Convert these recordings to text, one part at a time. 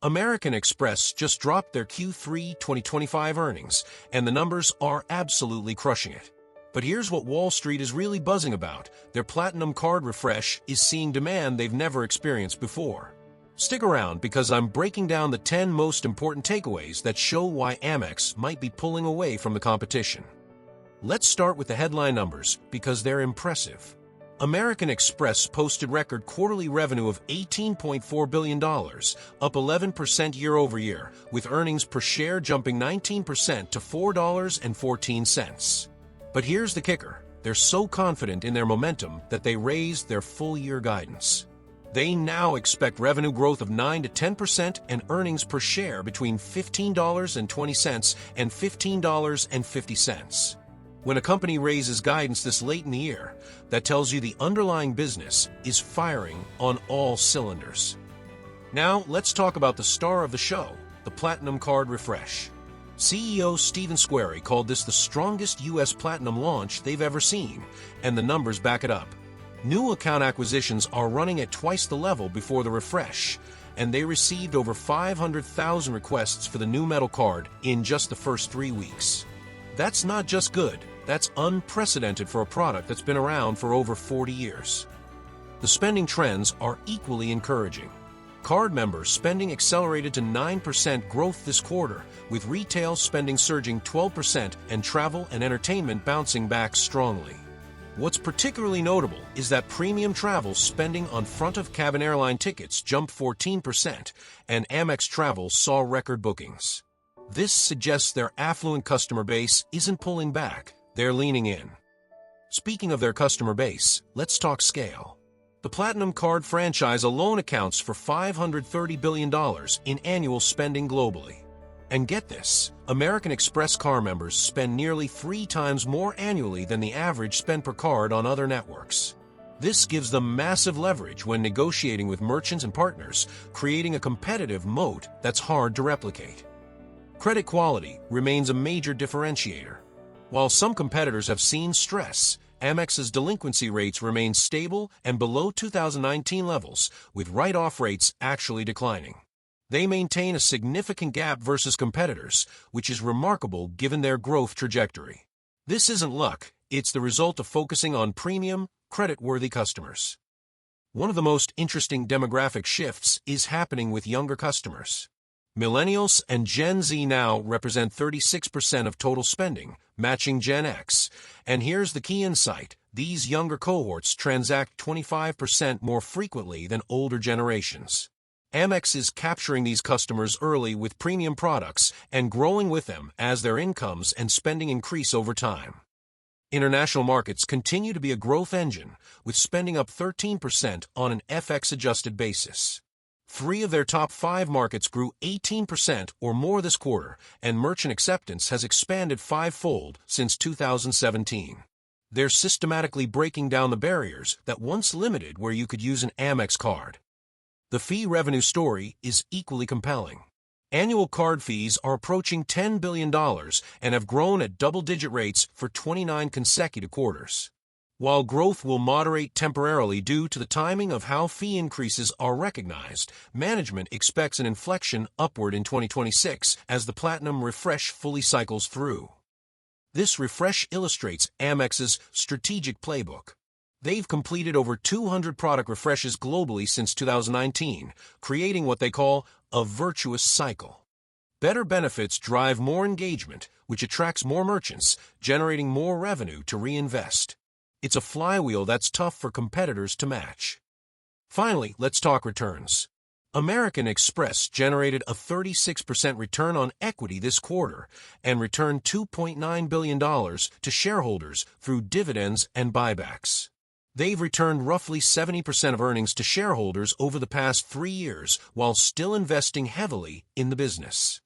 American Express just dropped their Q3 2025 earnings, and the numbers are absolutely crushing it. But here's what Wall Street is really buzzing about. Their Platinum Card refresh is seeing demand they've never experienced before. Stick around because I'm breaking down the 10 most important takeaways that show why Amex might be pulling away from the competition. Let's start with the headline numbers because they're impressive. American Express posted record quarterly revenue of $18.4 billion, up 11% year-over-year, with earnings per share jumping 19% to $4.14. But here's the kicker. They're so confident in their momentum that they raised their full-year guidance. They now expect revenue growth of 9 to 10% and earnings per share between $15.20 and $15.50. When a company raises guidance this late in the year, that tells you the underlying business is firing on all cylinders. Now, let's talk about the star of the show, the Platinum Card refresh. CEO Stephen Squeri called this the strongest U.S. Platinum launch they've ever seen, and the numbers back it up. New account acquisitions are running at twice the level before the refresh, and they received over 500,000 requests for the new metal card in just the first 3 weeks. That's not just good, that's unprecedented for a product that's been around for over 40 years. The spending trends are equally encouraging. Card members' spending accelerated to 9% growth this quarter, with retail spending surging 12% and travel and entertainment bouncing back strongly. What's particularly notable is that premium travel spending on front-of-cabin airline tickets jumped 14%, and Amex Travel saw record bookings. This suggests their affluent customer base isn't pulling back, they're leaning in. Speaking of their customer base, let's talk scale. The Platinum Card franchise alone accounts for $530 billion in annual spending globally. And get this, American Express car members spend nearly 3 times more annually than the average spend per card on other networks. This gives them massive leverage when negotiating with merchants and partners, creating a competitive moat that's hard to replicate. Credit quality remains a major differentiator. While some competitors have seen stress, Amex's delinquency rates remain stable and below 2019 levels, with write-off rates actually declining. They maintain a significant gap versus competitors, which is remarkable given their growth trajectory. This isn't luck, it's the result of focusing on premium, credit-worthy customers. One of the most interesting demographic shifts is happening with younger customers. Millennials and Gen Z now represent 36% of total spending, matching Gen X. And here's the key insight. These younger cohorts transact 25% more frequently than older generations. Amex is capturing these customers early with premium products and growing with them as their incomes and spending increase over time. International markets continue to be a growth engine, with spending up 13% on an FX-adjusted basis. 3 of their top 5 markets grew 18% or more this quarter, and merchant acceptance has expanded 5-fold since 2017. They're systematically breaking down the barriers that once limited where you could use an Amex card. The fee revenue story is equally compelling. Annual card fees are approaching $10 billion and have grown at double-digit rates for 29 consecutive quarters. While growth will moderate temporarily due to the timing of how fee increases are recognized, management expects an inflection upward in 2026 as the Platinum refresh fully cycles through. This refresh illustrates Amex's strategic playbook. They've completed over 200 product refreshes globally since 2019, creating what they call a virtuous cycle. Better benefits drive more engagement, which attracts more merchants, generating more revenue to reinvest. It's a flywheel that's tough for competitors to match. Finally, let's talk returns. American Express generated a 36% return on equity this quarter and returned $2.9 billion to shareholders through dividends and buybacks. They've returned roughly 70% of earnings to shareholders over the past 3 years while still investing heavily in the business.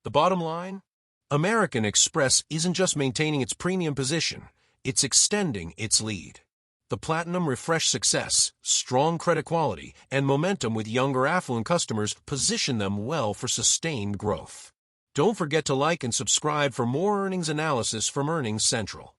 The bottom line? American Express isn't just maintaining its premium position, it's extending its lead. The Platinum refresh success, strong credit quality, and momentum with younger affluent customers position them well for sustained growth. Don't forget to like and subscribe for more earnings analysis from Earnings Central.